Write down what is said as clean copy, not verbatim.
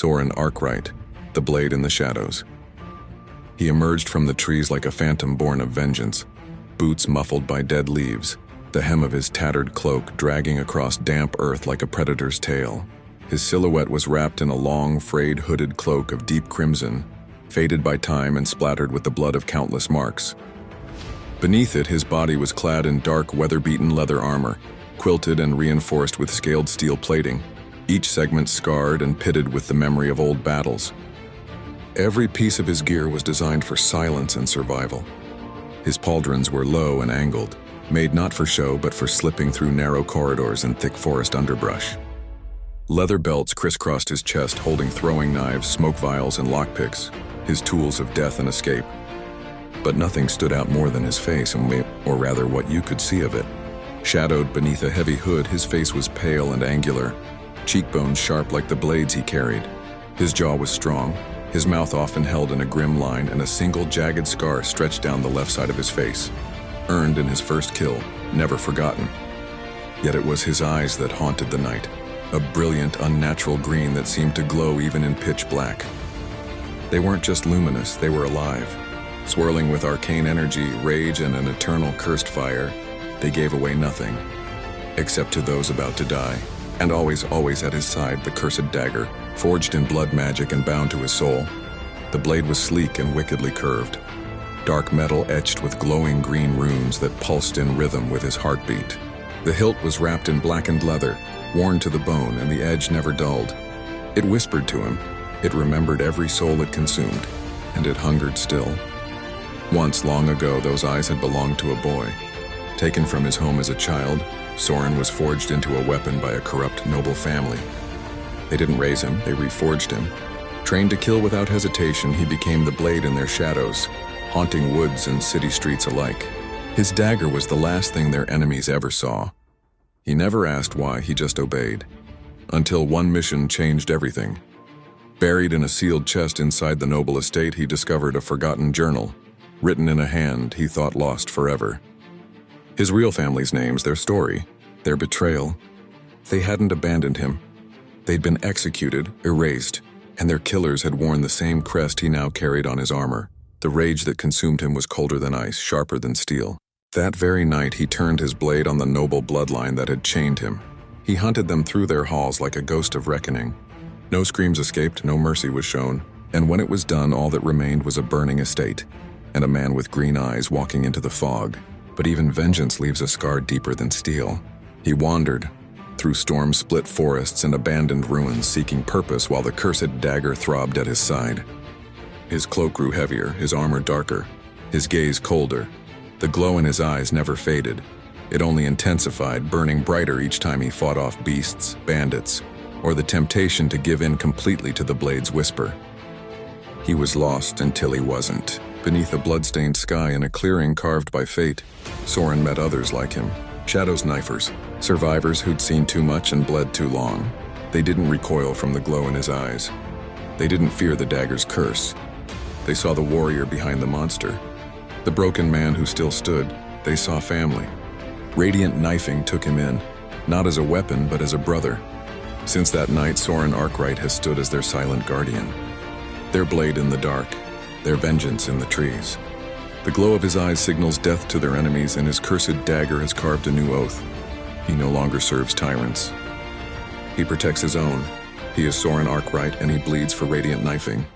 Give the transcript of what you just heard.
Soren Arkwright, the blade in the shadows. He emerged from the trees like a phantom born of vengeance, boots muffled by dead leaves, the hem of his tattered cloak dragging across damp earth like a predator's tail. His silhouette was wrapped in a long, frayed hooded cloak of deep crimson, faded by time and splattered with the blood of countless marks. Beneath it, his body was clad in dark, weather-beaten leather armor, quilted and reinforced with scaled steel plating, each segment scarred and pitted with the memory of old battles. Every piece of his gear was designed for silence and survival. His pauldrons were low and angled, made not for show but for slipping through narrow corridors and thick forest underbrush. Leather belts crisscrossed his chest, holding throwing knives, smoke vials, and lockpicks, his tools of death and escape. But nothing stood out more than his face, or rather what you could see of it. Shadowed beneath a heavy hood, his face was pale and angular, cheekbones sharp like the blades he carried. His jaw was strong, his mouth often held in a grim line, and a single jagged scar stretched down the left side of his face. Earned in his first kill, never forgotten. Yet it was his eyes that haunted the night, a brilliant, unnatural green that seemed to glow even in pitch black. They weren't just luminous, they were alive. Swirling with arcane energy, rage, and an eternal cursed fire, they gave away nothing, except to those about to die. And always at his side, the cursed dagger, forged in blood magic and bound to his soul. The blade was sleek and wickedly curved, dark metal etched with glowing green runes that pulsed in rhythm with his heartbeat. The hilt was wrapped in blackened leather, worn to the bone, and the edge never dulled. It whispered to him. It remembered every soul it consumed, and it hungered still. Once, long ago, those eyes had belonged to a boy. Taken from his home as a child, Soren was forged into a weapon by a corrupt noble family. They didn't raise him, they reforged him. Trained to kill without hesitation, he became the blade in their shadows, haunting woods and city streets alike. His dagger was the last thing their enemies ever saw. He never asked why, he just obeyed. Until one mission changed everything. Buried in a sealed chest inside the noble estate, he discovered a forgotten journal, written in a hand he thought lost forever. His real family's names, their story, their betrayal. They hadn't abandoned him. They'd been executed, erased, and their killers had worn the same crest he now carried on his armor. The rage that consumed him was colder than ice, sharper than steel. That very night, he turned his blade on the noble bloodline that had chained him. He hunted them through their halls like a ghost of reckoning. No screams escaped, no mercy was shown, and when it was done, all that remained was a burning estate, and a man with green eyes walking into the fog. But even vengeance leaves a scar deeper than steel. He wandered through storm-split forests and abandoned ruins, seeking purpose while the cursed dagger throbbed at his side. His cloak grew heavier, his armor darker, his gaze colder. The glow in his eyes never faded. It only intensified, burning brighter each time he fought off beasts, bandits, or the temptation to give in completely to the blade's whisper. He was lost until he wasn't. Beneath a blood-stained sky in a clearing carved by fate, Soren met others like him. Shadows knifers, survivors who'd seen too much and bled too long. They didn't recoil from the glow in his eyes. They didn't fear the dagger's curse. They saw the warrior behind the monster. The broken man who still stood. They saw family. Radiant knifing took him in, not as a weapon but as a brother. Since that night, Soren Arkwright has stood as their silent guardian. Their blade in the dark, their vengeance in the trees. The glow of his eyes signals death to their enemies, and his cursed dagger has carved a new oath. He no longer serves tyrants. He protects his own. He is Soren Arkwright, and he bleeds for radiant knifing.